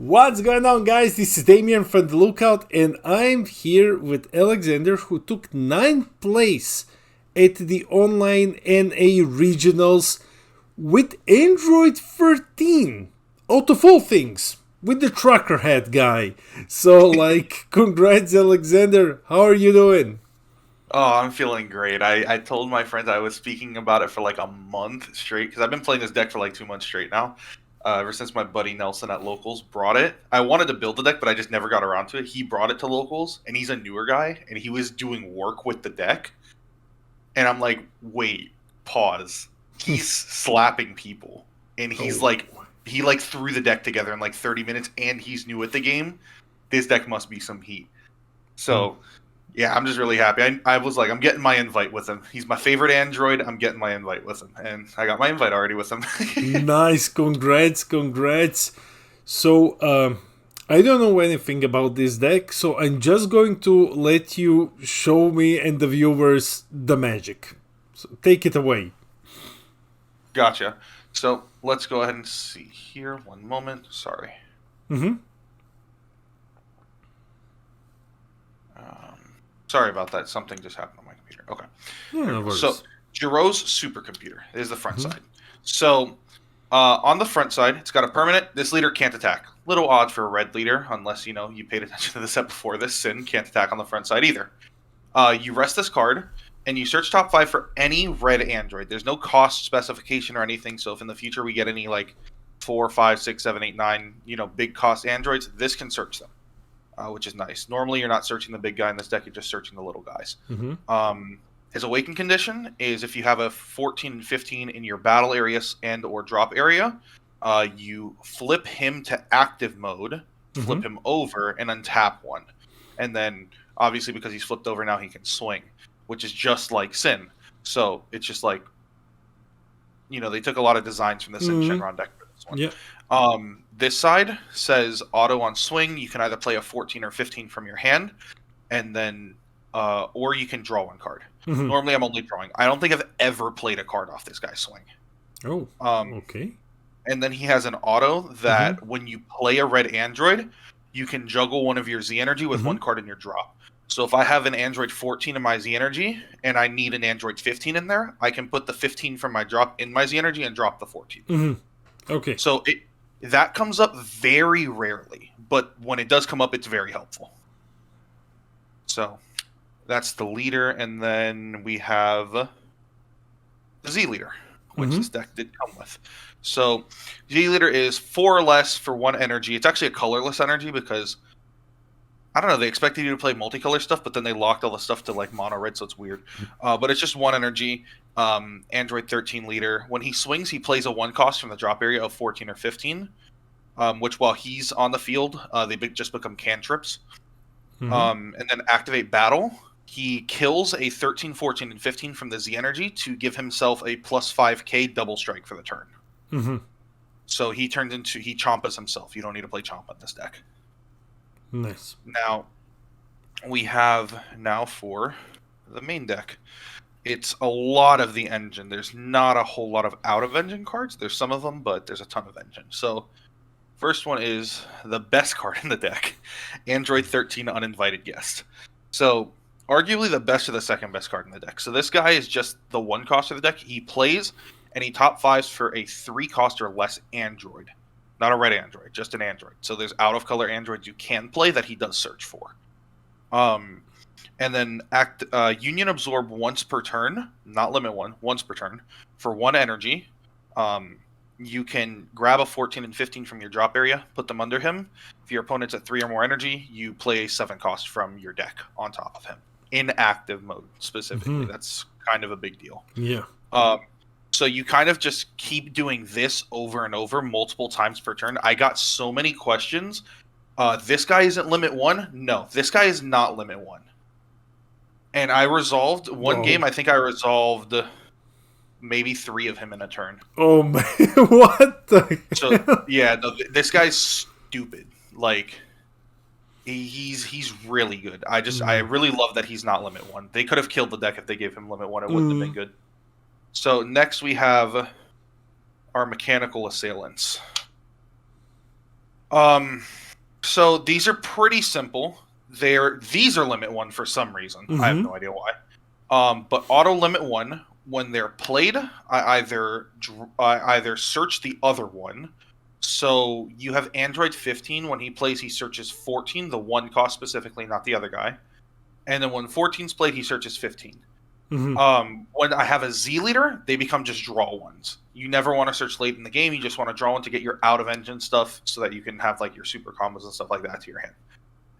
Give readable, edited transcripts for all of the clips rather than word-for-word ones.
What's going on, guys? This is Damien from The Lookout, and I'm here with Alexander, who took 9th place at the online NA regionals with Android 13, out of all things, with the trucker hat guy. So, congrats, Alexander. How are you doing? Oh, I'm feeling great. I told my friends I was speaking about it for like a month straight because I've been playing this deck for like 2 months straight now. Ever since my buddy Nelson at Locals brought it. I wanted to build the deck, but I just never got around to it. He brought it to Locals, and he's a newer guy, and he was doing work with the deck. And I'm like, wait, pause. He's slapping people. And he's he threw the deck together in like 30 minutes, and he's new at the game. This deck must be some heat. So... yeah, I'm just really happy. I was like, I'm getting my invite with him. He's my favorite Android. I'm getting my invite with him. And I got my invite already with him. Nice. Congrats. So, I don't know anything about this deck, so I'm just going to let you show me and the viewers the magic. So take it away. Gotcha. So, let's go ahead and see here. One moment. Sorry. Sorry about that. Something just happened on my computer. Okay. No worries. So, Giro's supercomputer is the front side. So, on the front side, it's got a permanent. This leader can't attack. Little odd for a red leader, unless, you paid attention to the set before this. Sin can't attack on the front side either. You rest this card, and you search top 5 for any red Android. There's no cost specification or anything, so if in the future we get any, 4, 5, 6, 7, 8, 9, big cost Androids, this can search them. Which is nice. Normally, you're not searching the big guy in this deck; you're just searching the little guys. His awaken condition is if you have a 14 and 15 in your battle area and/or drop area, you flip him to active mode, flip him over, and untap one. And then, obviously, because he's flipped over now, he can swing, which is just like Sin. So it's just like, they took a lot of designs from the Sin Shenron deck for this one. Yeah. This side says auto on swing. You can either play a 14 or 15 from your hand, and then, or you can draw one card. Normally, I'm only drawing. I don't think I've ever played a card off this guy's swing. Oh, okay. And then he has an auto that when you play a red Android, you can juggle one of your Z energy with one card in your drop. So if I have an Android 14 in my Z energy and I need an Android 15 in there, I can put the 15 from my drop in my Z energy and drop the 14. Okay. So that comes up very rarely, but when it does come up, it's very helpful. So that's the leader, and then we have the Z leader, which this deck did come with. So Z leader is 4 or less for 1 energy. It's actually a colorless energy because, I don't know, they expected you to play multicolor stuff, but then they locked all the stuff to mono red, so it's weird. But it's just 1 energy. Android 13 leader. When he swings, he plays a 1 cost from the drop area of 14 or 15, which while he's on the field, they just become cantrips. And then activate battle. He kills a 13, 14, and 15 from the Z energy to give himself a plus 5k double strike for the turn. So he Chompas himself. You don't need to play Chompa in this deck. Nice. Now, we have for the main deck. It's a lot of the engine. There's not a whole lot of out-of-engine cards. There's some of them, but there's a ton of engine. So, first one is the best card in the deck. Android 13 Uninvited Guest. So, arguably the best or the second best card in the deck. So this guy is just the 1 cost of the deck. He plays, and he top 5s for a 3 cost or less Android. Not a red Android, just an Android. So there's out-of-color Androids you can play that he does search for. And then Union Absorb once per turn, not limit 1, once per turn, for 1 energy. You can grab a 14 and 15 from your drop area, put them under him. If your opponent's at 3 or more energy, you play a 7 cost from your deck on top of him. In active mode, specifically. That's kind of a big deal. Yeah. So you kind of just keep doing this over and over multiple times per turn. I got so many questions. This guy isn't limit 1? No, this guy is not limit 1. And I resolved one game. I think I resolved maybe 3 of him in a turn. Oh man, what the? So yeah, no, this guy's stupid. He's really good. I really love that he's not limit 1. They could have killed the deck if they gave him limit 1. It wouldn't have been good. So next we have our mechanical assailants. So these are pretty simple. These are limit 1 for some reason. I have no idea why. But auto limit 1, when they're played, I either search the other one. So you have Android 15. When he plays, he searches 14, the 1 cost specifically, not the other guy. And then when 14's played, he searches 15. When I have a Z leader, they become just draw ones. You never want to search late in the game. You just want to draw one to get your out of engine stuff so that you can have like your super combos and stuff like that to your hand.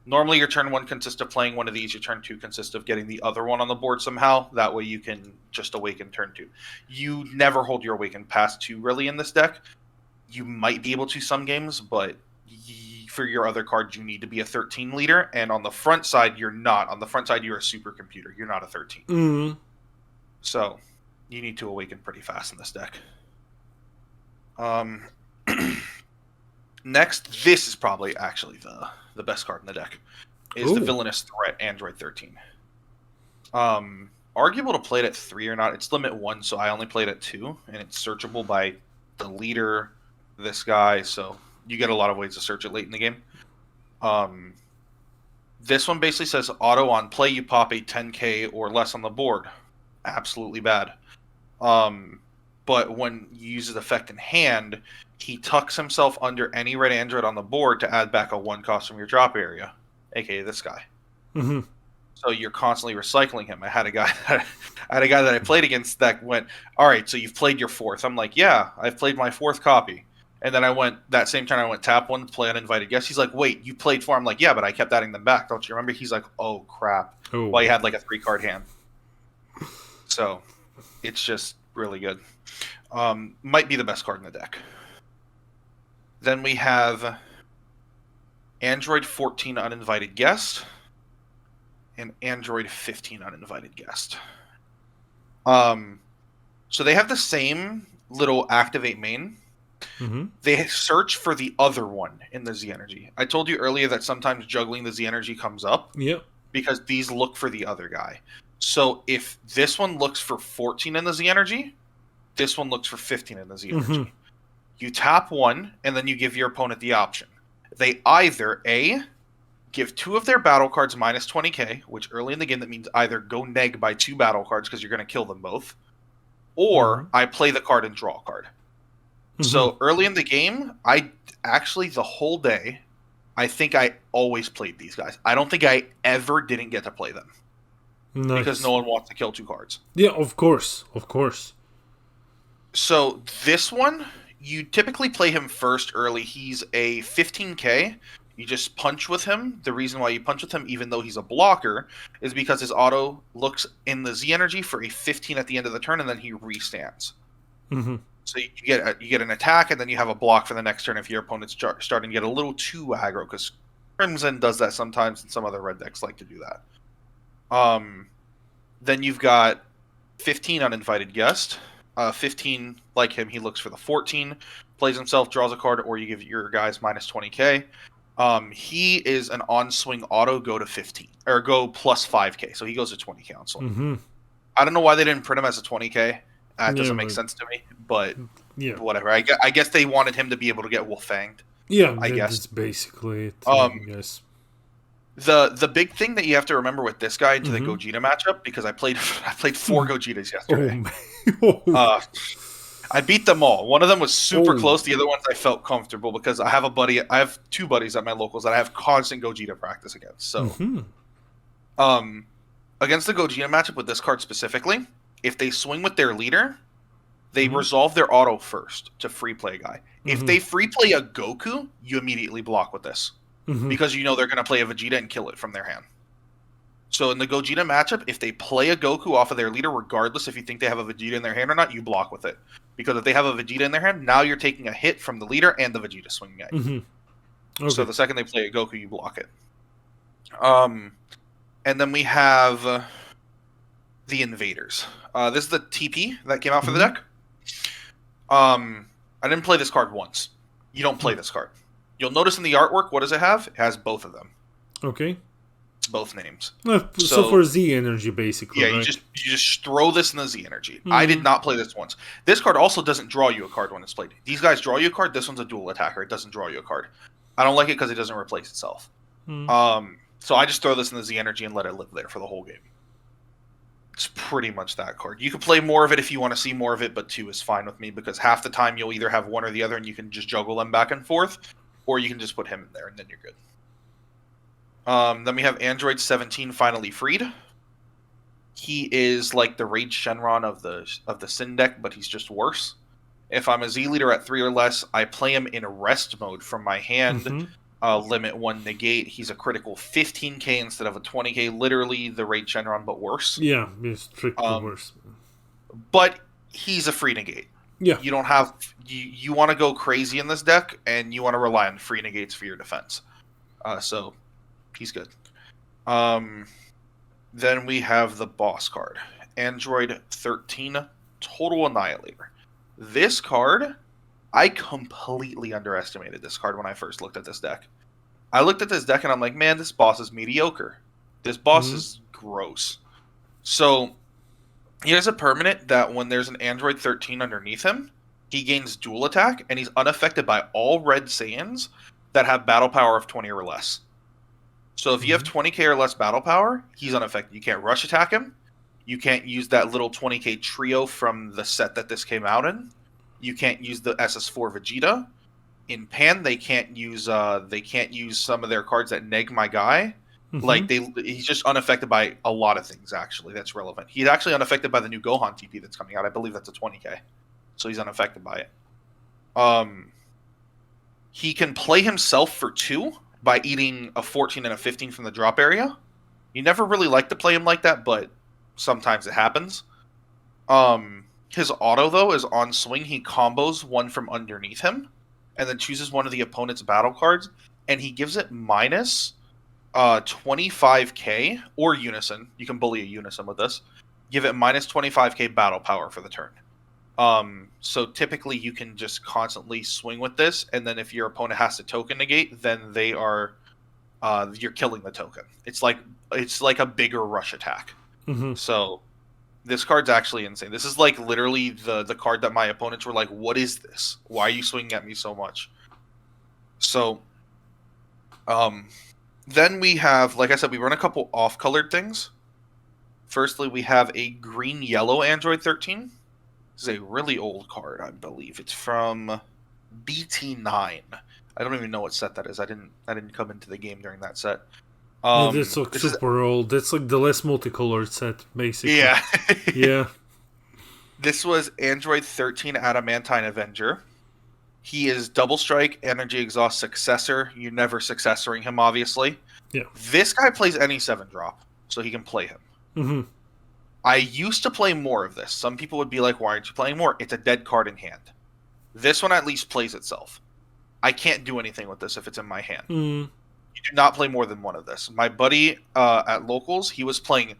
Normally, your turn 1 consists of playing one of these. Your turn 2 consists of getting the other one on the board somehow. That way you can just awaken turn 2. You never hold your awaken past 2 really in this deck. You might be able to some games, but for your other cards, you need to be a 13 leader. And on the front side, you're not. On the front side, you're a supercomputer. You're not a 13. So you need to awaken pretty fast in this deck. Next, this is probably actually the best card in the deck, is the Villainous Threat, Android 13. Arguable to play it at 3 or not. It's limit 1, so I only played at 2, and it's searchable by the leader, this guy, so you get a lot of ways to search it late in the game. This one basically says auto on play, you pop a 10k or less on the board. Absolutely bad. But when you use his effect in hand, he tucks himself under any red android on the board to add back a 1 cost from your drop area, aka this guy. So you're constantly recycling him. I had a guy that I played against that went, all right, so you've played your 4th. I'm like, yeah, I've played my 4th copy. And then that same turn I went tap 1 to play uninvited guest. He's like, wait, you played 4? I'm like, yeah, but I kept adding them back. Don't you remember? He's like, oh, crap. Well, he had like a 3-card hand. So it's just really good. Might be the best card in the deck. Then we have Android 14 Uninvited Guest and Android 15 Uninvited Guest. So they have the same little activate main. They search for the other one in the Z energy. I told you earlier that sometimes juggling the Z energy comes up. Because these look for the other guy. So if this one looks for 14 in the Z energy, this one looks for 15 in the Z energy. You tap 1, and then you give your opponent the option. They either, A, give 2 of their battle cards minus 20k, which early in the game that means either go neg by 2 battle cards because you're going to kill them both, or I play the card and draw a card. So early in the game, the whole day, I think I always played these guys. I don't think I ever didn't get to play them. Because no one wants to kill 2 cards. Yeah, of course. So this one, you typically play him first early. He's a 15k. You just punch with him. The reason why you punch with him, even though he's a blocker, is because his auto looks in the Z energy for a 15 at the end of the turn, and then he restands. So you get an attack, and then you have a block for the next turn if your opponent's starting to get a little too aggro, because Crimson does that sometimes, and some other red decks like to do that. Then you've got 15 Uninvited Guest. 15, like him, he looks for the 14, plays himself, draws a card, or you give your guys minus 20k. He is an on-swing auto, go to 15, or go plus 5k, so he goes to 20k on swing. I don't know why they didn't print him as a 20k. That doesn't make sense to me, but whatever. I guess they wanted him to be able to get wolf-fanged. Yeah, I guess that's basically it. I guess. The big thing that you have to remember with this guy into the Gogeta matchup, because I played 4 Gogetas yesterday. I beat them all. One of them was super close. The other ones I felt comfortable because I have 2 buddies at my locals that I have constant Gogeta practice against. So, against the Gogeta matchup with this card specifically, if they swing with their leader, they resolve their auto first to free play a guy. If they free play a Goku, you immediately block with this. Because you know they're going to play a Vegeta and kill it from their hand. So in the Gogeta matchup, if they play a Goku off of their leader, regardless if you think they have a Vegeta in their hand or not, you block with it. Because if they have a Vegeta in their hand, now you're taking a hit from the leader and the Vegeta swinging at you. So the second they play a Goku, you block it. And then we have the Invaders. This is the TP that came out for the deck. I didn't play this card once. You don't play this card. You'll notice in the artwork, what does it have? It has both of them. Okay. It's both names. So for Z energy, basically. Yeah, right? you just throw this in the Z energy. I did not play this once. This card also doesn't draw you a card when it's played. These guys draw you a card. This one's a dual attacker. It doesn't draw you a card. I don't like it because it doesn't replace itself. So I just throw this in the Z Energy and let it live there for the whole game. It's pretty much that card. You can play more of it if you want to see more of it, but 2 is fine with me because half the time you'll either have one or the other and you can just juggle them back and forth, or you can just put him in there and then you're good. Then we have Android 17 finally freed. He is like the Rage Shenron of the Sin deck, but he's just worse. If I'm a Z leader at 3 or less, I play him in rest mode from my hand. Limit 1 negate. He's a critical 15k instead of a 20k. Literally the Rage Shenron, but worse. Yeah, he's strictly worse. But he's a free negate. Yeah. You don't have you want to go crazy in this deck, and you want to rely on free negates for your defense. So he's good. Then we have the boss card, Android 13, Total Annihilator. This card, I completely underestimated this card when I first looked at this deck. I looked at this deck and I'm like, man, this boss is mediocre. This boss is gross. So he has a permanent that when there's an Android 13 underneath him, he gains dual attack and he's unaffected by all red Saiyans that have battle power of 20 or less. So if you have 20k or less battle power, he's unaffected. You can't rush attack him. You can't use that little 20k trio from the set that this came out in. You can't use the SS4 Vegeta. In Pan, they can't use some of their cards that neg my guy. Like he's just unaffected by a lot of things actually that's relevant. He's actually unaffected by the new Gohan TP that's coming out. I believe that's a 20k. So he's unaffected by it. He can play himself for 2 by eating a 14 and a 15 from the drop area. You never really like to play him like that, but sometimes it happens. His auto, though, is on swing. He combos one from underneath him and then chooses one of the opponent's battle cards, and he gives it minus 25k or Unison. You can bully a Unison with this. Give it minus 25k battle power for the turn. So typically you can just constantly swing with this, and then if your opponent has to token negate, then they are you're killing the token. It's like a bigger rush attack. So this card's actually insane. This is like literally the card that my opponents were like, what is this? Why are you swinging at me so much? So then we have, like I said, we run a couple off-colored things. Firstly, we have a green-yellow Android 13. This is a really old card, I believe. It's from BT9. I don't even know what set that is. I didn't come into the game during that set. It's like super old. It's like the less multicolored set, basically. Yeah. Yeah. This was Android 13 Adamantine Avenger. He is Double Strike, Energy Exhaust Successor. You're never successoring him, obviously. Yeah. This guy plays any 7-drop, so he can play him. I used to play more of this. Some people would be like, why aren't you playing more? It's a dead card in hand. This one at least plays itself. I can't do anything with this if it's in my hand. You do not play more than one of this. My buddy at Locals, he was playing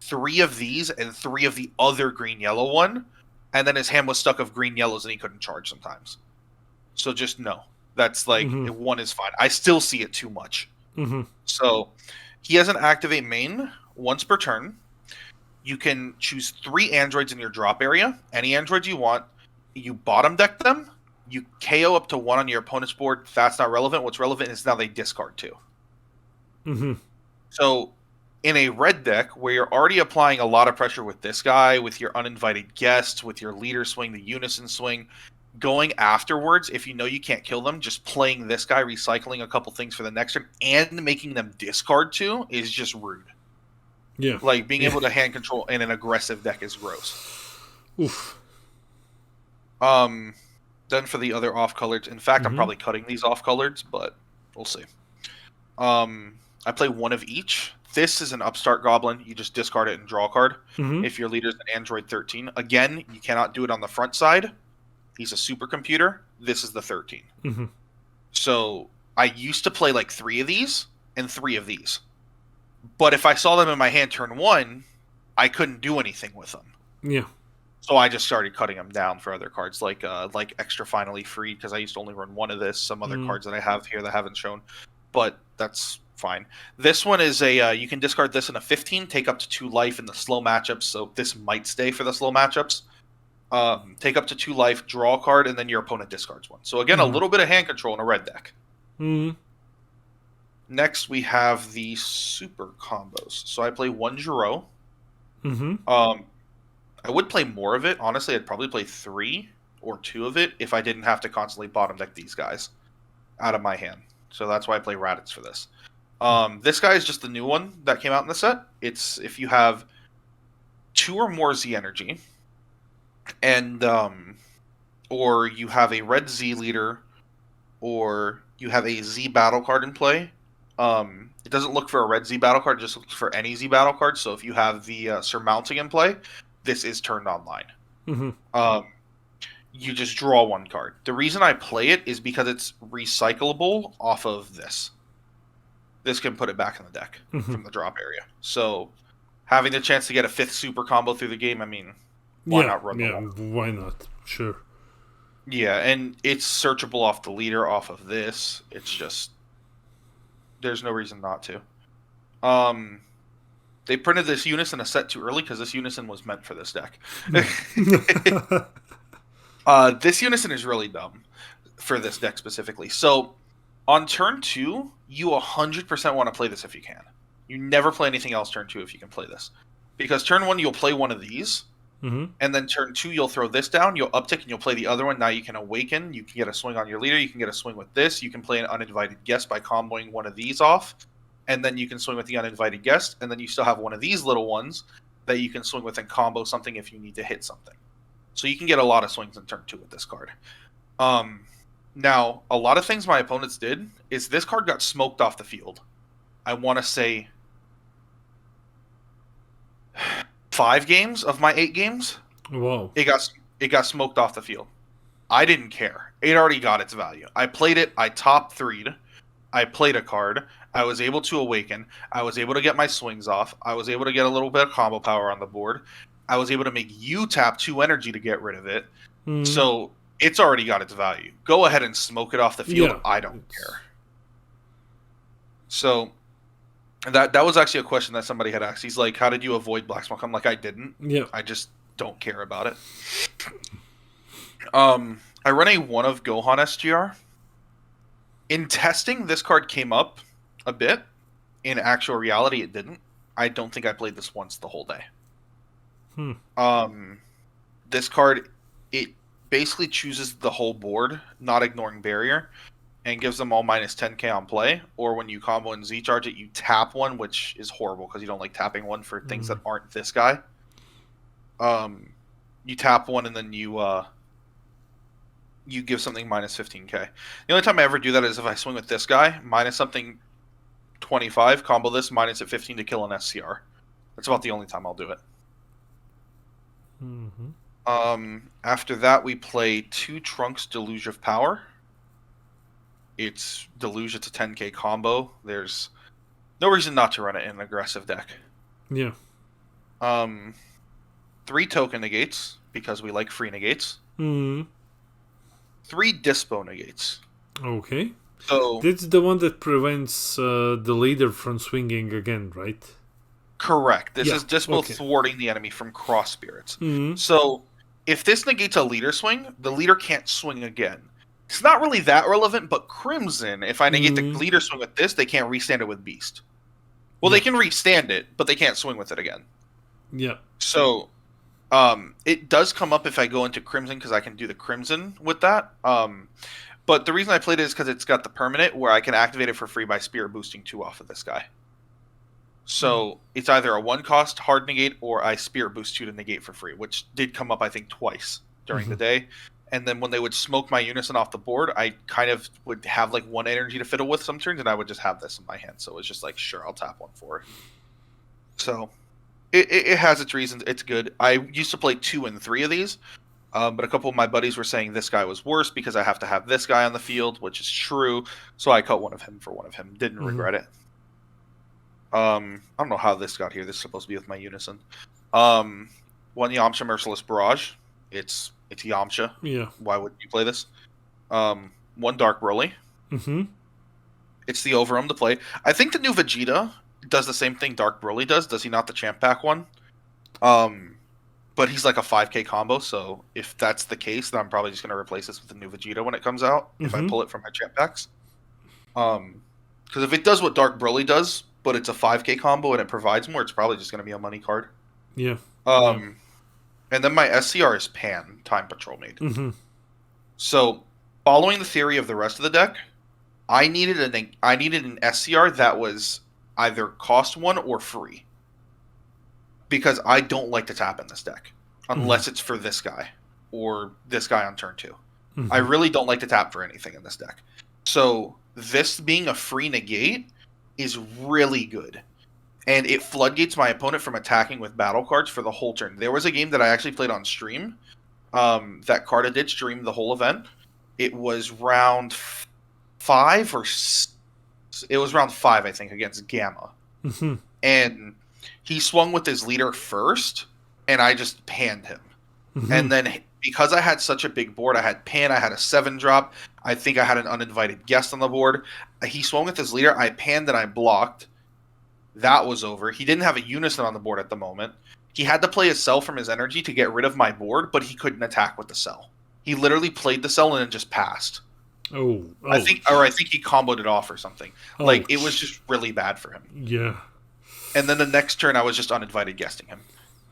3 of these and 3 of the other green-yellow one, and then his hand was stuck of green-yellows and he couldn't charge sometimes. So just no. That's like, 1 is fine. I still see it too much. So he has an activate main once per turn. You can choose 3 androids in your drop area. Any androids you want. You bottom deck them. You KO up to 1 on your opponent's board. That's not relevant. What's relevant is now they discard 2. So in a red deck where you're already applying a lot of pressure with this guy, with your uninvited guests, with your leader swing, the Unison swing, going afterwards, if you know you can't kill them, just playing this guy, recycling a couple things for the next turn, and making them discard 2 is just rude. Yeah. Like, being able to hand control in an aggressive deck is gross. Oof. Then for the other off-colors, in fact, I'm probably cutting these off-colors, but we'll see. I play 1 of each. This is an Upstart Goblin. You just discard it and draw a card. If your leader's an Android 13. Again, you cannot do it on the front side. He's a supercomputer. This is the 13. So I used to play like 3 of these and 3 of these. But if I saw them in my hand turn 1, I couldn't do anything with them. Yeah. So I just started cutting them down for other cards, like Extra Finally Freed, because I used to only run 1 of this. Some other cards that I have here that I haven't shown, but that's fine. This one is a you can discard this in a 15, take up to 2 life in the slow matchups. So this might stay for the slow matchups. Take up to 2 life, draw a card, and then your opponent discards 1. So again, a little bit of hand control in a red deck. Mm. Next, we have the super combos. So I play one Giro. Mm-hmm. I would play more of it. Honestly, I'd probably play 3 or 2 of it if I didn't have to constantly bottom deck these guys out of my hand. So that's why I play Raditz for this. This guy is just the new one that came out in the set. It's if you have 2 or more Z energy, and or you have a red Z leader, or you have a Z battle card in play. It doesn't look for a red Z battle card; it just looks for any Z battle card. So if you have the surmounting in play, this is turned online. Mm-hmm. You just draw 1 card. The reason I play it is because it's recyclable off of this. This can put it back in the deck from the drop area. So having the chance to get a 5th super combo through the game, I mean, why not run the one? Why not? Sure. Yeah, and it's searchable off the leader, off of this. It's just there's no reason not to. They printed this Unison a set too early because this Unison was meant for this deck. This Unison is really dumb for this deck specifically. So on turn 2, you 100% want to play this if you can. You never play anything else turn 2 if you can play this. Because turn 1, you'll play one of these. Mm-hmm. And then turn 2, you'll throw this down, you'll uptick, and you'll play the other one. Now you can awaken, you can get a swing on your leader, you can get a swing with this, you can play an uninvited guest by comboing one of these off, and then you can swing with the uninvited guest, and then you still have one of these little ones that you can swing with and combo something if you need to hit something. So you can get a lot of swings in turn 2 with this card. Now, a lot of things my opponents did is this card got smoked off the field. I want to say 5 games of my 8 games. Whoa. It got smoked off the field. I didn't care. It already got its value. I played it. I top 3'd. I played a card. I was able to awaken. I was able to get my swings off. I was able to get a little bit of combo power on the board. I was able to make you tap 2 energy to get rid of it. Mm-hmm. So it's already got its value. Go ahead and smoke it off the field. Yeah, I don't care. So that was actually a question that somebody had asked. He's like, how did you avoid black smoke? I'm like, I didn't. Yeah. I just don't care about it. I run a 1 of Gohan SGR. In testing, this card came up a bit. In actual reality, it didn't. I don't think I played this once the whole day. This card, it basically chooses the whole board, not ignoring barrier, and gives them all minus 10k on play. Or when you combo and Z charge it, you tap 1, which is horrible because you don't like tapping 1 for things that aren't this guy. You tap 1 and then you give something minus 15k. The only time I ever do that is if I swing with this guy, minus something 25, combo this, minus at 15 to kill an SCR. That's about the only time I'll do it. Mm-hmm. After that, we play 2 Trunks Deluge of Power. It's Deluge, it's a 10k combo. There's no reason not to run it in an aggressive deck. Yeah. 3 Token Negates, because we like free negates. 3 Dispo Negates. Okay. So that's the one that prevents the leader from swinging again, right? Correct. This is Dispo thwarting the enemy from cross spirits. So if this negates a leader swing, the leader can't swing again. It's not really that relevant, but Crimson, if I negate the leader swing with this, they can't restand it with Beast. Well, they can restand it, but they can't swing with it again. Yeah. So it does come up if I go into Crimson because I can do the Crimson with that. But the reason I played it is because it's got the permanent where I can activate it for free by Spirit boosting 2 off of this guy. So it's either a 1-cost hard negate or I Spirit boost 2 to negate for free, which did come up, I think, twice during the day. And then when they would smoke my Unison off the board, I kind of would have like 1 energy to fiddle with some turns, and I would just have this in my hand. So it was just like, sure, I'll tap 1 for it. So it has its reasons. It's good. I used to play 2 and 3 of these, but a couple of my buddies were saying this guy was worse because I have to have this guy on the field, which is true. So I cut 1 of him for 1 of him. Didn't regret it. I don't know how this got here. This is supposed to be with my Unison. 1 Yamcha Merciless Barrage. It's Yamcha. Yeah. Why wouldn't you play this? 1 Dark Broly. It's the Overwhelm to play. I think the new Vegeta does the same thing Dark Broly does. Does he not the Champ Pack one? But he's like a 5k combo, so if that's the case, then I'm probably just going to replace this with the new Vegeta when it comes out, if I pull it from my Champ Packs. Because if it does what Dark Broly does, but it's a 5k combo and it provides more, it's probably just going to be a money card. Yeah. And then my SCR is Pan, Time Patrol Maid. Mm-hmm. So, following the theory of the rest of the deck, I needed an SCR that was either cost 1 or free. Because I don't like to tap in this deck. Unless it's for this guy. Or this guy on turn 2. Mm-hmm. I really don't like to tap for anything in this deck. So, this being a free negate is really good. And it floodgates my opponent from attacking with battle cards for the whole turn. There was a game that I actually played on stream that Carta did stream the whole event. It was round 5 it was round 5, I think, against Gamma. Mm-hmm. And he swung with his leader first, and I just panned him. Mm-hmm. And then because I had such a big board, I had Pan, I had a 7-drop. I think I had an uninvited guest on the board. He swung with his leader. I panned and I blocked. That was over. He didn't have a Unison on the board at the moment. He had to play a cell from his energy to get rid of my board, but he couldn't attack with the cell. He literally played the cell and then just passed. I think he comboed it off or something. It was just really bad for him. Yeah. And then the next turn, I was just uninvited guesting him.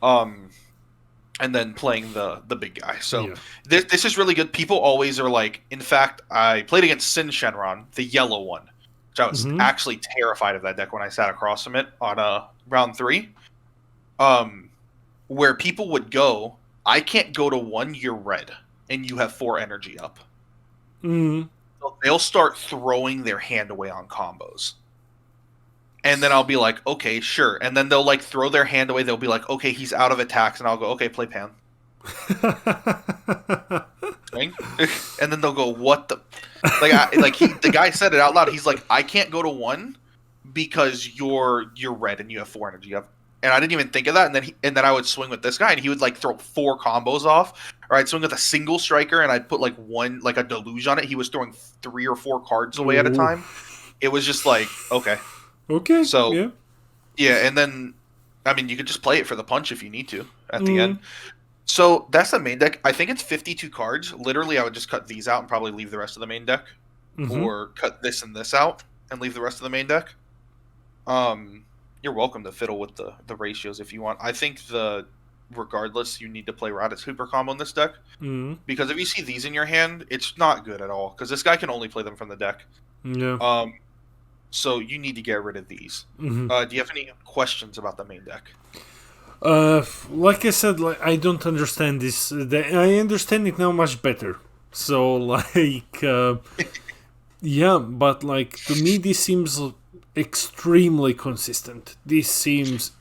And then playing the big guy. So this is really good. People always are like, in fact, I played against Sin Shenron, the yellow one. I was actually terrified of that deck when I sat across from it on round 3. Where people would go, I can't go to 1, you're red, and you have 4 energy up. Mm-hmm. So they'll start throwing their hand away on combos. And then I'll be like, okay, sure. And then they'll throw their hand away. They'll be like, okay, he's out of attacks. And I'll go, okay, play Pan. And then they'll go, what the... the guy said it out loud. He's like, I can't go to 1 because you're red and you have 4 energy up. And I didn't even think of that. And then I would swing with this guy and he would throw 4 combos off. Or I'd swing with a single striker and I'd put one a deluge on it. He was throwing 3 or 4 cards away at a time. It was just okay. Okay. So yeah, and then you could just play it for the punch if you need to at the end. So that's the main deck. I think it's 52 cards. Literally, I would just cut these out and probably leave the rest of the main deck. Or cut this and this out and leave the rest of the main deck. You're welcome to fiddle with the ratios if you want. I think regardless, you need to play Raditz Hooper combo in this deck. Because if you see these in your hand, it's not good at all. Because this guy can only play them from the deck. Yeah. So you need to get rid of these. Do you have any questions about the main deck? Like I said, I don't understand this. I understand it now much better. So yeah, but to me this seems extremely consistent. This seems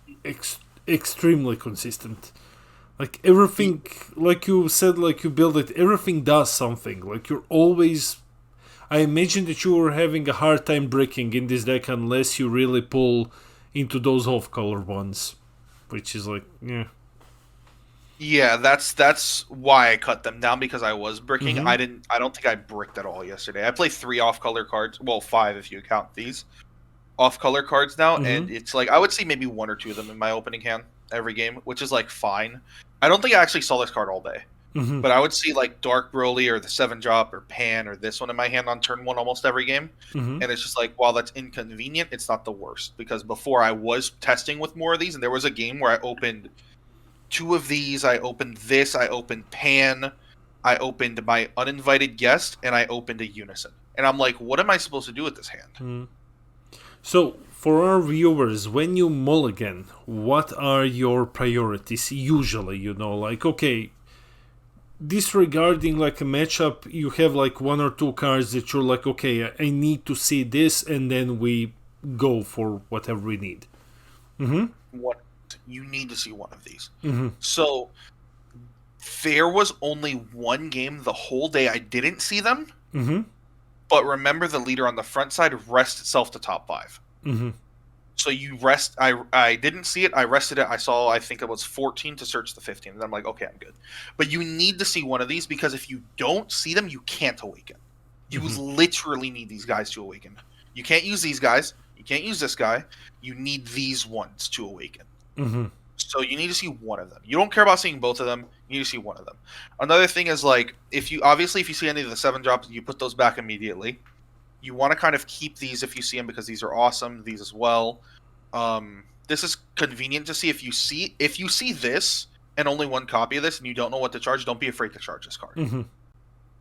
extremely consistent. Everything, like you said, you build it, everything does something. You're always... I imagine that you were having a hard time breaking in this deck unless you really pull into those off-color ones. Which is Yeah, that's why I cut them down, because I was bricking. I don't think I bricked at all yesterday. I play 3 off-color cards. Well, 5 if you count these off-color cards now, and it's I would see maybe 1 or 2 of them in my opening hand every game, which is fine. I don't think I actually saw this card all day. But I would see Dark Broly or the 7-drop or Pan or this one in my hand on turn 1 almost every game. And it's just while that's inconvenient, it's not the worst. Because before I was testing with more of these, and there was a game where I opened 2 of these, I opened this, I opened Pan, I opened my uninvited guest, and I opened a Unison. And I'm like, what am I supposed to do with this hand? So, for our viewers, when you mulligan, what are your priorities usually? Okay... disregarding a matchup, you have 1 or 2 cards that you're okay, I need to see this, and then we go for whatever we need. You need to see one of these. So there was only 1 game the whole day I didn't see them. But remember, the leader on the front side rests itself to top 5. So you rest. I didn't see it. I rested it. I saw, I think it was 14 to search the 15. And I'm like, okay, I'm good. But you need to see one of these, because if you don't see them, you can't awaken. You literally need these guys to awaken. You can't use these guys. You can't use this guy. You need these ones to awaken. So you need to see one of them. You don't care about seeing both of them. You need to see one of them. Another thing is if you see any of the 7 drops, you put those back immediately. You want to kind of keep these if you see them because these are awesome. These as well. This is convenient to see if you see this and only one copy of this and you don't know what to charge. Don't be afraid to charge this card,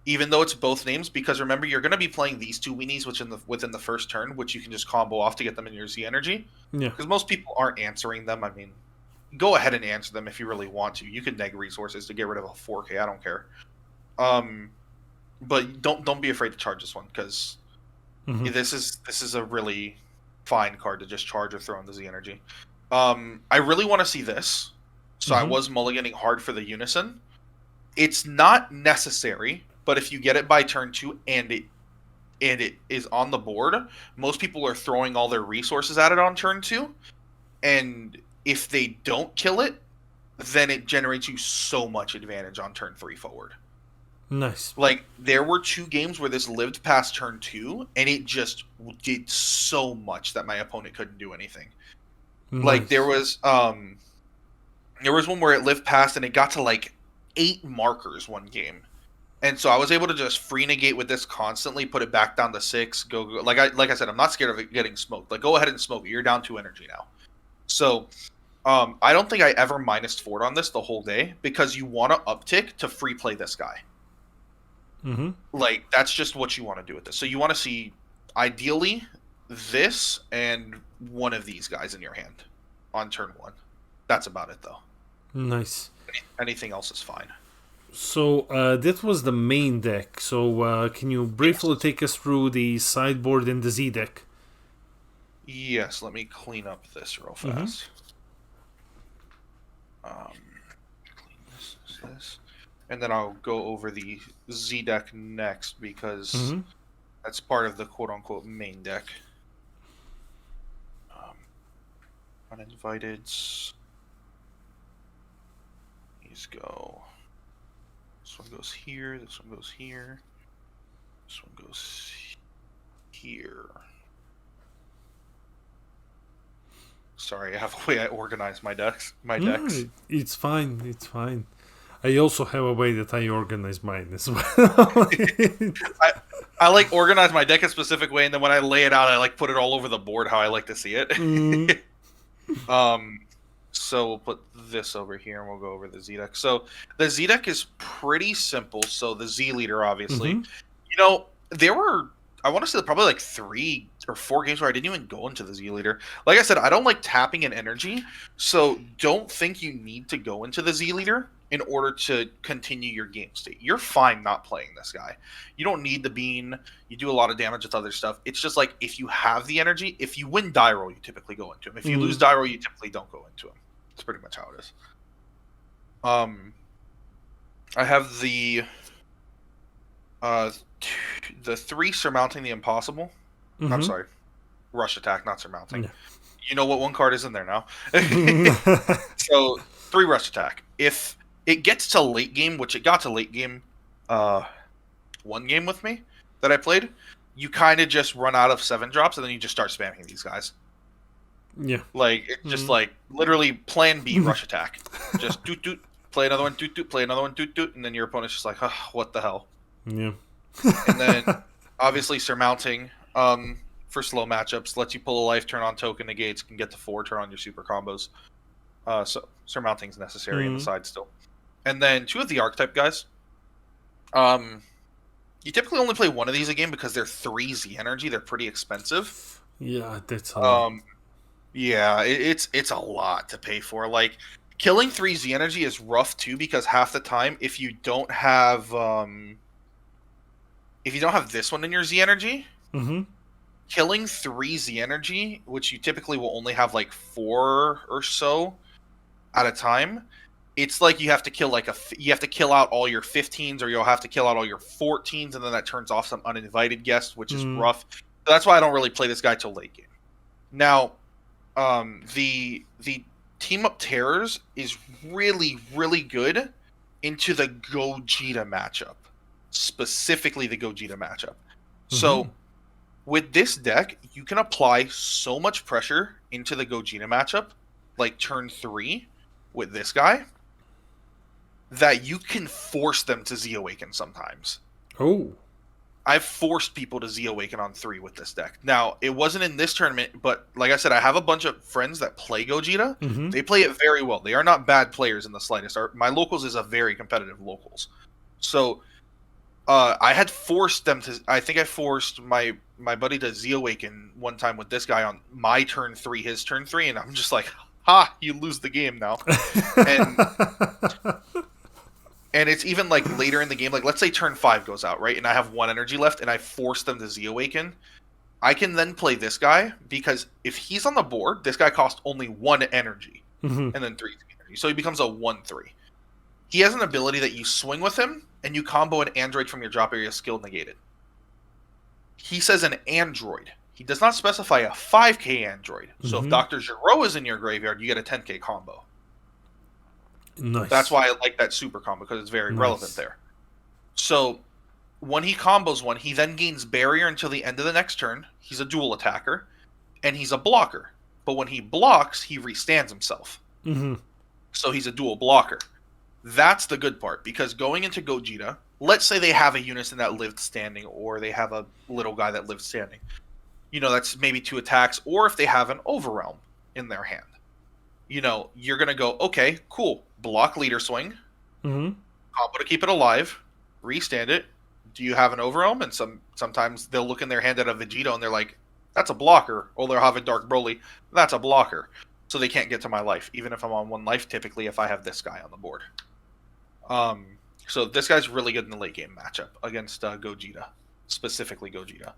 even though it's both names. Because remember, you're going to be playing these two weenies within the first turn, which you can just combo off to get them in your Z energy. Yeah. Because most people aren't answering them. I mean, go ahead and answer them if you really want to. You can neg resources to get rid of a 4K. I don't care. But don't be afraid to charge this one because this is a really fine card to just charge or throw in the Z energy. I really want to see this, so I was mulliganing hard for the Unison. It's not necessary, but if you get it by turn 2 and it is on the board, most people are throwing all their resources at it on turn 2, and if they don't kill it, then it generates you so much advantage on turn 3 forward. Nice. Like, there were 2 games where this lived past turn 2, and it just did so much that my opponent couldn't do anything. Nice. Like, there was one where it lived past, and it got to, like, 8 markers one game. And so I was able to just free negate with this constantly, put it back down to 6, go. Like I said, I'm not scared of it getting smoked. Like, go ahead and smoke it. You're down 2 energy now. So, I don't think I ever minus 4'd on this the whole day, because you want to uptick to free play this guy. Like, that's just what you want to do with this. So you want to see, ideally, this and one of these guys in your hand on turn 1. That's about it, though. Nice. Anything else is fine. So that was the main deck. So can you briefly take us through the sideboard and the Z deck? Yes, let me clean up this real fast. Clean this. And then I'll go over the Z deck next, because that's part of the quote-unquote main deck. Uninvited. These go. This one goes here. This one goes here. This one goes here. Sorry, I have a way I organize my decks. It's fine. It's fine. I also have a way that I organize mine as well. I like organize my deck a specific way, and then when I lay it out, I like put it all over the board how I like to see it. So we'll put this over here, and we'll go over the Z deck. So the Z deck is pretty simple. So the Z leader, obviously, you know, there were, I want to say, probably like 3 or 4 games where I didn't even go into the Z leader. Like I said, I don't like tapping in energy, so don't think you need to go into the Z leader in order to continue your game state. You're fine not playing this guy. You don't need the bean. You do a lot of damage with other stuff. It's just like, if you have the energy, if you win die roll, you typically go into him. If you lose die roll, you typically don't go into him. That's pretty much how it is. I have the 3 surmounting the impossible. I'm sorry, rush attack, not surmounting. You know what one card is in there now. So 3 rush attack. If it gets to late game, which it got to late game, 1 game with me that I played, you kind of just run out of 7 drops, and then you just start spamming these guys. Yeah. Like, it's just like, literally, plan B, rush attack. Just doot, play another one, doot, play another one, doot, and then your opponent's just like, oh, what the hell? Yeah. And then, obviously, surmounting, for slow matchups, lets you pull a life, turn on token negates, can get to 4, turn on your super combos. So, surmounting is necessary on the side still. And then 2 of the archetype guys. You typically only play 1 of these a game because they're 3 Z energy. They're pretty expensive. Yeah, that's yeah, it's a lot to pay for. Like, killing 3 Z energy is rough too, because half the time, if you don't have this one in your Z energy, killing 3 Z energy, which you typically will only have like 4 or so at a time, it's like you have to kill out all your 15s, or you'll have to kill out all your 14s, and then that turns off some uninvited guests, which is rough. So that's why I don't really play this guy till late game. Now, the team up terrors is really, really good into the Gogeta matchup, specifically the Gogeta matchup. So with this deck, you can apply so much pressure into the Gogeta matchup, like turn 3 with this guy, that you can force them to Z Awaken sometimes. Oh. I've forced people to Z Awaken on 3 with this deck. Now, it wasn't in this tournament, but like I said, I have a bunch of friends that play Gogeta. Mm-hmm. They play it very well. They are not bad players in the slightest. My locals is a very competitive locals. So I had forced them to. I think I forced my buddy to Z Awaken one time with this guy on my turn 3, his turn 3, and I'm just like, ha! You lose the game now. And it's even like later in the game, like let's say turn 5 goes out, right? And I have 1 energy left, and I force them to Z Awaken. I can then play this guy because if he's on the board, this guy costs only 1 energy, and then 3 energy, so he becomes a 1/3. He has an ability that you swing with him, and you combo an android from your drop area skill negated. He says an android. He does not specify a 5k android. So if Dr. Giro is in your graveyard, you get a 10k combo. Nice. That's why I like that super combo, because it's very relevant there. So when he combos one, he then gains barrier until the end of the next turn. He's a dual attacker, and he's a blocker. But when he blocks, he restands himself. So he's a dual blocker. That's the good part, because going into Gogeta, let's say they have a Unison that lived standing, or they have a little guy that lived standing. You know, that's maybe 2 attacks, or if they have an Overwhelm in their hand. You know, you're going to go, okay, cool, block leader swing, combo to keep it alive, restand it. Do you have an Overwhelm? And sometimes they'll look in their hand at a Vegito and they're like, that's a blocker. Or they'll have a Dark Broly, that's a blocker. So they can't get to my life, even if I'm on 1 life, typically, if I have this guy on the board. So this guy's really good in the late game matchup against Gogeta, specifically Gogeta.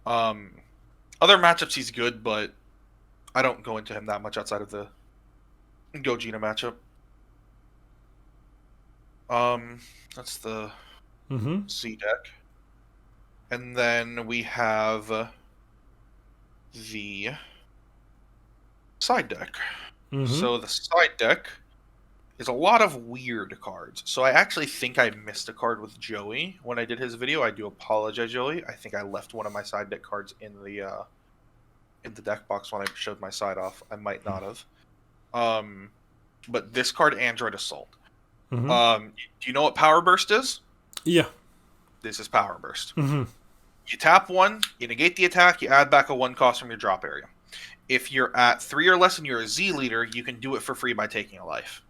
Other matchups he's good, but I don't go into him that much outside of the Gogeta matchup. That's the C deck. And then we have the side deck. So the side deck is a lot of weird cards. So I actually think I missed a card with Joey when I did his video. I do apologize, Joey. I think I left one of my side deck cards in the deck box when I showed my side off. I might not have. But this card, Android Assault. Do you know what Power Burst is? Yeah. This is Power Burst. You tap 1, you negate the attack, you add back a 1 cost from your drop area. If you're at 3 or less and you're a Z leader, you can do it for free by taking a life.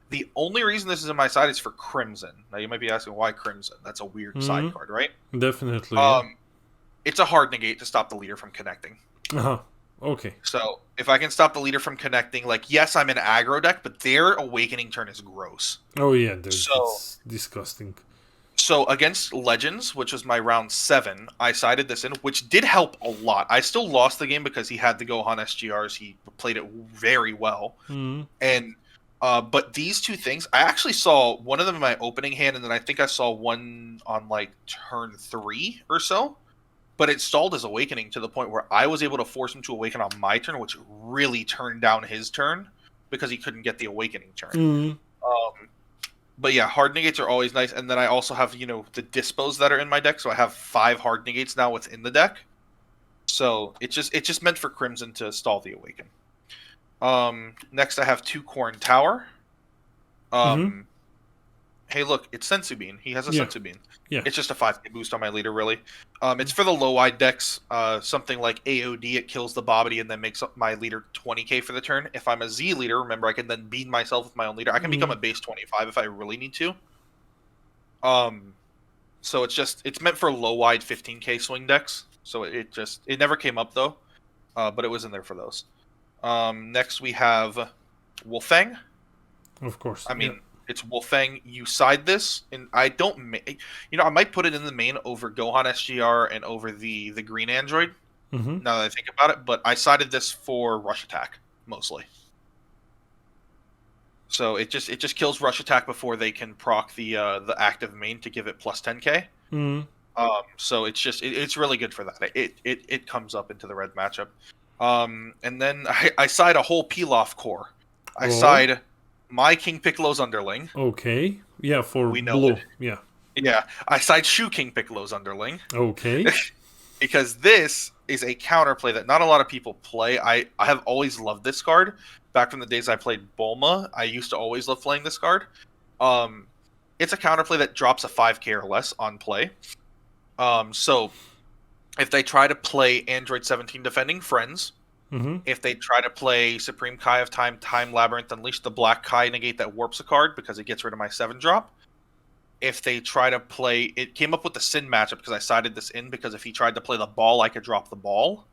The only reason this is in my side is for Crimson. Now you might be asking, why Crimson? That's a weird side card, right? Definitely. It's a hard negate to stop the leader from connecting. Okay. So if I can stop the leader from connecting, like, yes, I'm an aggro deck, but their awakening turn is gross. Oh yeah, it's disgusting. So against Legends, which was my round 7, I sided this in, which did help a lot. I still lost the game because he had the Gohan SGRs. He played it very well. And but these 2 things, I actually saw one of them in my opening hand, and then I think I saw one on like turn 3 or so. But it stalled his awakening to the point where I was able to force him to awaken on my turn, which really turned down his turn because he couldn't get the awakening turn. But yeah, hard negates are always nice. And then I also have, you know, the dispos that are in my deck. So I have 5 hard negates now within the deck. So it's just meant for Crimson to stall the awaken. Next I have 2 Corn Tower. Hey, look, it's Sensu Bean. He has a Sensu Bean. Yeah. It's just a 5k boost on my leader, really. It's for the low-wide decks. Something like AOD, it kills the Bobbity and then makes up my leader 20k for the turn. If I'm a Z leader, remember, I can then bean myself with my own leader. I can become a base 25 if I really need to. So it's meant for low-wide 15k swing decks. So it never came up, though. But it was in there for those. Next, we have Wolfang. Of course. I mean... It's Wolfang. You side this, and I don't... I might put it in the main over Gohan SGR and over the green android, now that I think about it, but I sided this for Rush Attack, mostly. So it just kills Rush Attack before they can proc the active main to give it plus 10k. So it's really good for that. It comes up into the red matchup. And then I side a whole Pilaf core. I side... my King Piccolo's underling. Okay. Yeah, for blue. Yeah. Yeah. I side Shu King Piccolo's underling. Okay. Because this is a counterplay that not a lot of people play. I have always loved this card. Back from the days I played Bulma, I used to always love playing this card. It's a counterplay that drops a 5k or less on play. So if they try to play Android 17 Defending Friends, if they try to play Supreme Kai of Time, Time Labyrinth, Unleash the Black Kai, negate that warps a card because it gets rid of my 7-drop. If they try to play, it came up with the Sin matchup because I sided this in because if he tried to play the ball, I could drop the ball.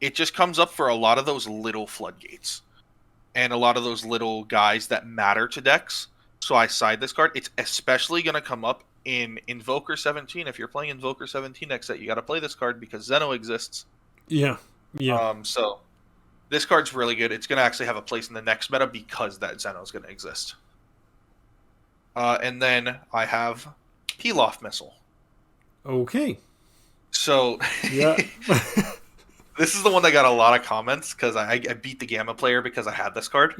It just comes up for a lot of those little floodgates and a lot of those little guys that matter to decks. So I side this card. It's especially going to come up in Invoker 17. If you're playing Invoker 17 next set, you got to play this card because Zeno exists. Yeah. So this card's really good. It's going to actually have a place in the next meta because that Zeno is going to exist. And then I have Peel-Off Missile. Okay. So yeah. This is the one that got a lot of comments because I beat the Gamma player because I had this card.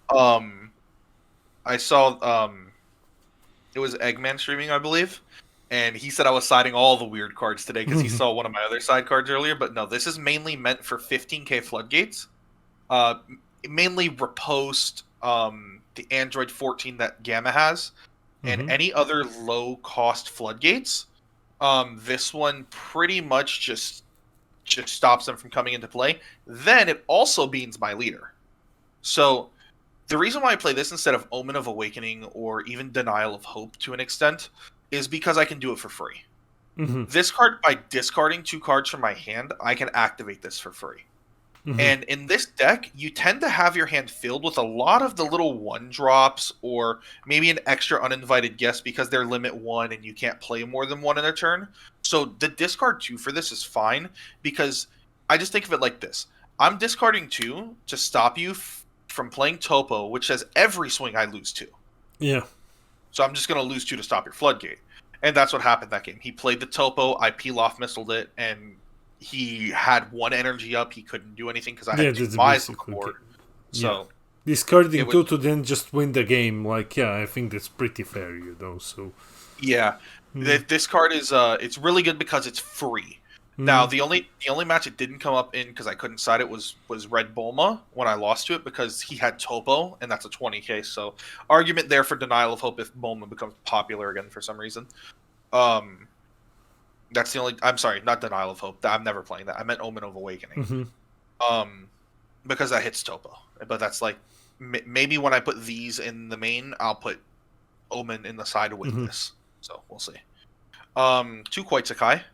I saw it was Eggman streaming, I believe, and he said I was siding all the weird cards today because he saw one of my other side cards earlier. But no, this is mainly meant for 15k floodgates. Mainly repost the Android 14 that Gamma has, and any other low cost floodgates. This one pretty much just stops them from coming into play. Then it also beans my leader. So the reason why I play this instead of Omen of Awakening or even Denial of Hope to an extent is because I can do it for free. This card, by discarding 2 cards from my hand, I can activate this for free. And in this deck, you tend to have your hand filled with a lot of the little 1-drops or maybe an extra uninvited guest because they're limit 1 and you can't play more than 1 in a turn. So the discard 2 for this is fine because I just think of it like this. I'm discarding 2 to stop you from playing Topo, which says every swing I lose 2. Yeah. So I'm just going to lose 2 to stop your floodgate. And that's what happened that game. He played the Topo, I Peel-Off Missiled it, and he had 1 energy up. He couldn't do anything because I had 2 Mize on the board. So discarding 2 to then just win the game, I think that's pretty fair, so yeah. This card is it's really good because it's free. Now the only match it didn't come up in because I couldn't side it was Red Bulma when I lost to it because he had Topo and that's a 20k. So argument there for Denial of Hope if Bulma becomes popular again for some reason. That's the only. I'm sorry, not Denial of Hope. I'm never playing that. I meant Omen of Awakening. Because that hits Topo. But that's like maybe when I put these in the main, I'll put Omen in the side with this. So we'll see. 2 Quetzalcoatl.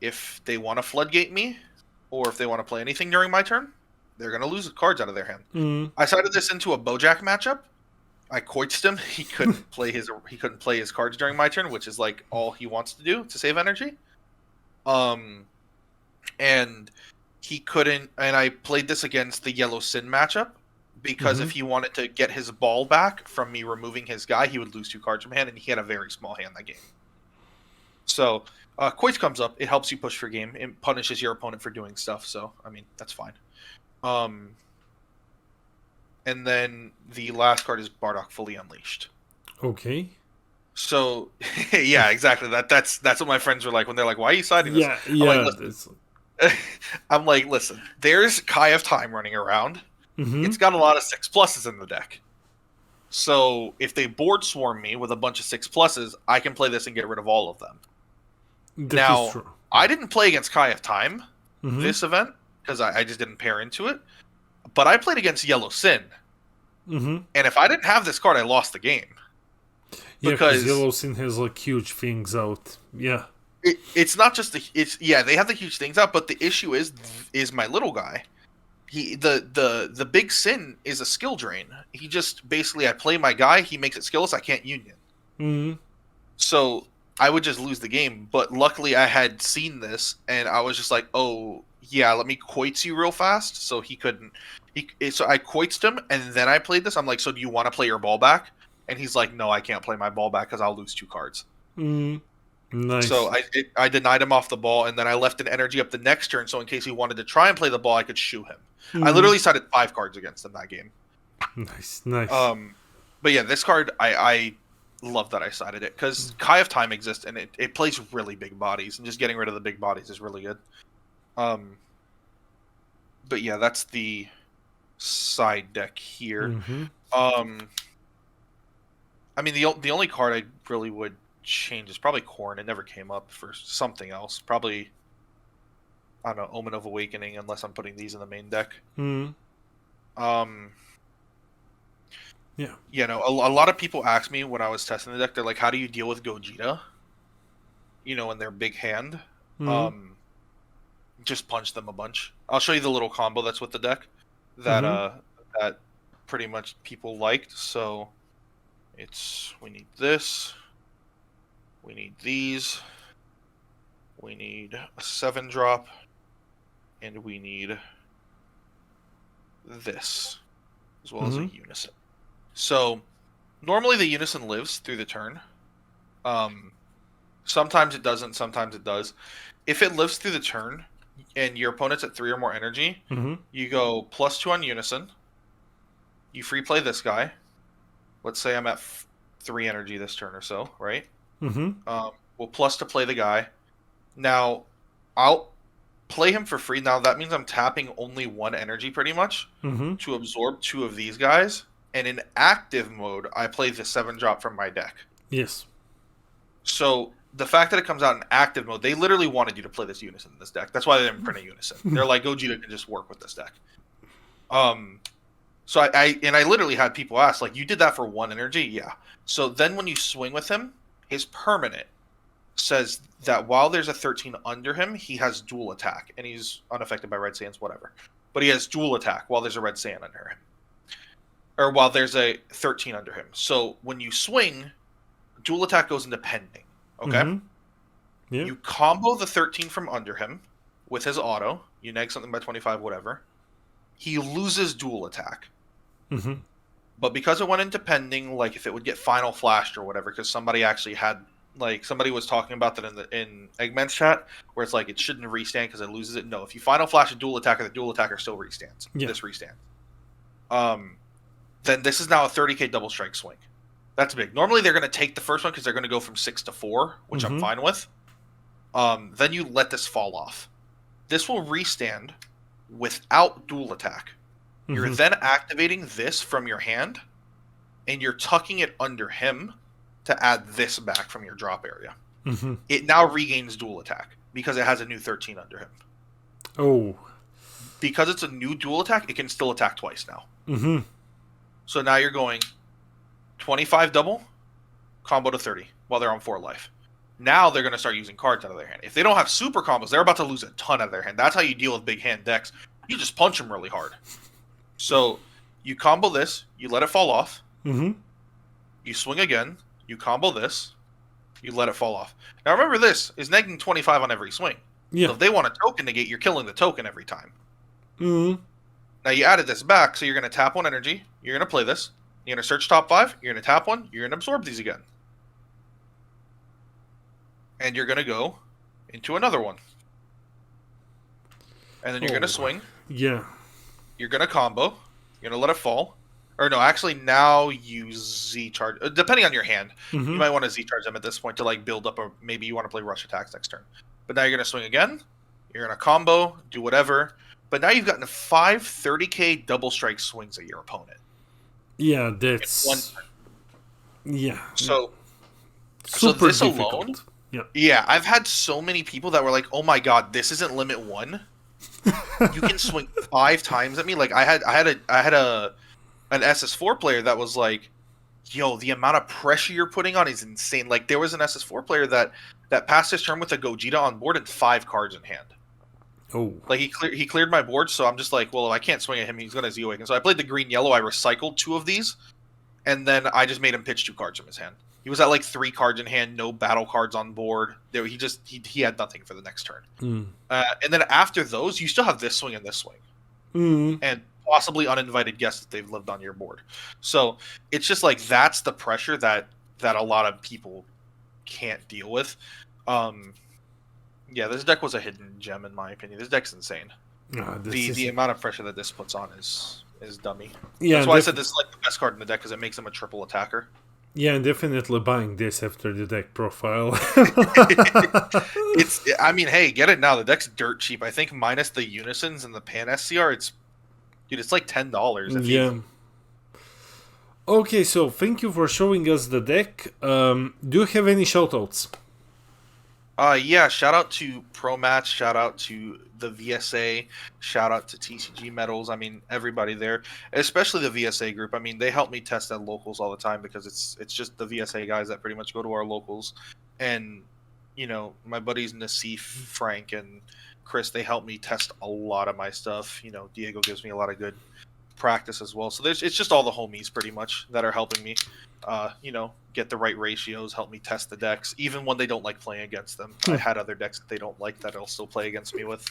If they want to floodgate me, or if they want to play anything during my turn, they're gonna lose cards out of their hand. I sided this into a Bojack matchup. I coiched him. He couldn't play his cards during my turn, which is like all he wants to do to save energy. And he couldn't. And I played this against the Yellow Sin matchup because if he wanted to get his ball back from me removing his guy, he would lose 2 cards from hand, and he had a very small hand that game. So Coit comes up. It helps you push for game. It punishes your opponent for doing stuff. So I mean that's fine. And then the last card is Bardock Fully Unleashed. Okay. So, yeah, exactly. That's what my friends were like when they're like, "Why are you siding this?" I'm like, listen. There's Kai of Time running around. It's got a lot of 6+s in the deck. So if they board swarm me with a bunch of 6+s, I can play this and get rid of all of them. Now, I didn't play against Kai of Time this event because I just didn't pair into it. But I played against Yellow Sin. And if I didn't have this card, I lost the game. Yeah, because Yellow Sin has huge things out. Yeah. It's not just they have the huge things out, but the issue is my little guy. The big Sin is a skill drain. He just basically I play my guy, he makes it skillless, I can't union. So I would just lose the game. But luckily I had seen this and I was just like, oh yeah, let me quoits you real fast. So he couldn't. So I quoitsed him, and then I played this. I'm like, so do you want to play your ball back? And he's like, no, I can't play my ball back because I'll lose 2 cards. Nice. So I denied him off the ball, and then I left an energy up the next turn, so in case he wanted to try and play the ball, I could shoot him. I literally sided 5 cards against him that game. Nice. But yeah, this card, I love that I sided it, because Kai of Time exists, and it plays really big bodies, and just getting rid of the big bodies is really good. But yeah, that's the side deck here. I mean, the only card I really would changes. Probably Corn. It never came up for something else. Probably, I don't know, Omen of Awakening, unless I'm putting these in the main deck. Mm. Yeah. You know, a lot of people ask me when I was testing the deck, they're like, how do you deal with Gogeta? You know, in their big hand. Mm. Just punch them a bunch. I'll show you the little combo that's with the deck that that pretty much people liked. So we need this. We need these. We need a 7-drop. And we need this. As well as a Unison. So, normally the Unison lives through the turn. Sometimes it doesn't, sometimes it does. If it lives through the turn, and your opponent's at 3 or more energy, you go +2 on Unison. You free play this guy. Let's say I'm at 3 energy this turn or so, right? We'll plus to play the guy. Now, I'll play him for free. Now, that means I'm tapping only 1 energy pretty much to absorb 2 of these guys. And in active mode, I play the 7-drop from my deck. Yes. So the fact that it comes out in active mode, they literally wanted you to play this Unison in this deck. That's why they didn't print a Unison. They're like, Gogeta can just work with this deck. So I literally had people ask, like, you did that for 1 energy? Yeah. So then when you swing with him, his permanent says that while there's a 13 under him, he has dual attack. And he's unaffected by red sands, whatever. But he has dual attack while there's a red sand under him. Or while there's a 13 under him. So when you swing, dual attack goes into pending. Okay? Yeah. You combo the 13 from under him with his auto. You neg something by 25, whatever. He loses dual attack. But because it went into pending, like if it would get final flashed or whatever, because somebody actually had, like, somebody was talking about that in Eggman's chat, where it's like it shouldn't restand because it loses it. No, if you final flash a dual attacker, the dual attacker still restands. Yeah. This restands. Then this is now a 30k double strike swing. That's big. Normally they're going to take the first one because they're going to go from 6 to 4, which I'm fine with. Then you let this fall off. This will restand without dual attack. You're then activating this from your hand, and you're tucking it under him to add this back from your drop area. It now regains dual attack because it has a new 13 under him. Oh. Because it's a new dual attack, it can still attack twice now. So now you're going 25 double, combo to 30 while they're on 4 life. Now they're going to start using cards out of their hand. If they don't have super combos, they're about to lose a ton out of their hand. That's how you deal with big hand decks. You just punch them really hard. So you combo this, you let it fall off. You swing again, you combo this, you let it fall off. Now remember, this is negging 25 on every swing. Yeah. So if they want a token negate, you're killing the token every time. Now you added this back, so you're going to tap 1 energy, you're going to play this, you're going to search top 5, you're going to tap 1, you're going to absorb these again. And you're going to go into another one. And then you're going to swing. Yeah. You're going to combo. You're going to let it fall. Or no, actually now you Z-charge. Depending on your hand. You might want to Z-charge them at this point to like build up, or maybe you want to play rush attacks next turn. But now you're going to swing again. You're going to combo, do whatever. But now you've gotten 5 30k double strike swings at your opponent. Yeah, that's... Yeah. So super this difficult. alone... Yeah. Yeah, I've had so many people that were like, "Oh my god, this isn't limit 1. You can swing 5 times at me." Like I had an SS4 player that was like, "Yo, the amount of pressure you're putting on is insane." Like there was an SS4 player that passed his turn with a Gogeta on board and 5 cards in hand. Oh. Like he cleared my board, so I'm just like, well, I can't swing at him. He's gonna Z-awaken. So I played the green yellow. I recycled 2 of these, and then I just made him pitch 2 cards from his hand. He was at like 3 cards in hand, no battle cards on board. He had nothing for the next turn. And then after those, you still have this swing and this swing, and possibly uninvited guests that they've lived on your board. So it's just like that's the pressure that a lot of people can't deal with. Yeah, this deck was a hidden gem in my opinion. This deck's insane. The amount of pressure that this puts on is dummy. Yeah, that's why I said this is like the best card in the deck because it makes him a triple attacker. Yeah, and definitely buying this after the deck profile. I mean, hey, get it now. The deck's dirt cheap. I think minus the Unisons and the Pan SCR, it's like $10. Yeah. Okay, so thank you for showing us the deck. Do you have any shoutouts? Yeah, shout out to Pro Match, shout out to the VSA, shout out to TCG Metals. I mean, everybody there, especially the VSA group. I mean, they help me test at locals all the time because it's just the VSA guys that pretty much go to our locals, and my buddies Nassif, Frank, and Chris, they help me test a lot of my stuff. Diego gives me a lot of good practice as well. So it's just all the homies pretty much that are helping me, get the right ratios, help me test the decks, even when they don't like playing against them. I had other decks that they don't like that I'll still play against me with.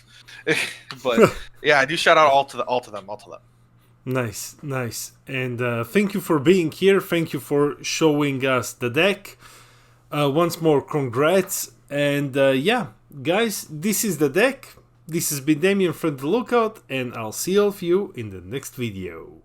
But yeah, I do shout out all to them. Nice. And thank you for being here. Thank you for showing us the deck. Once more, congrats. And yeah, guys, this is the deck. This has been Damien from The Lookout, and I'll see all of you in the next video.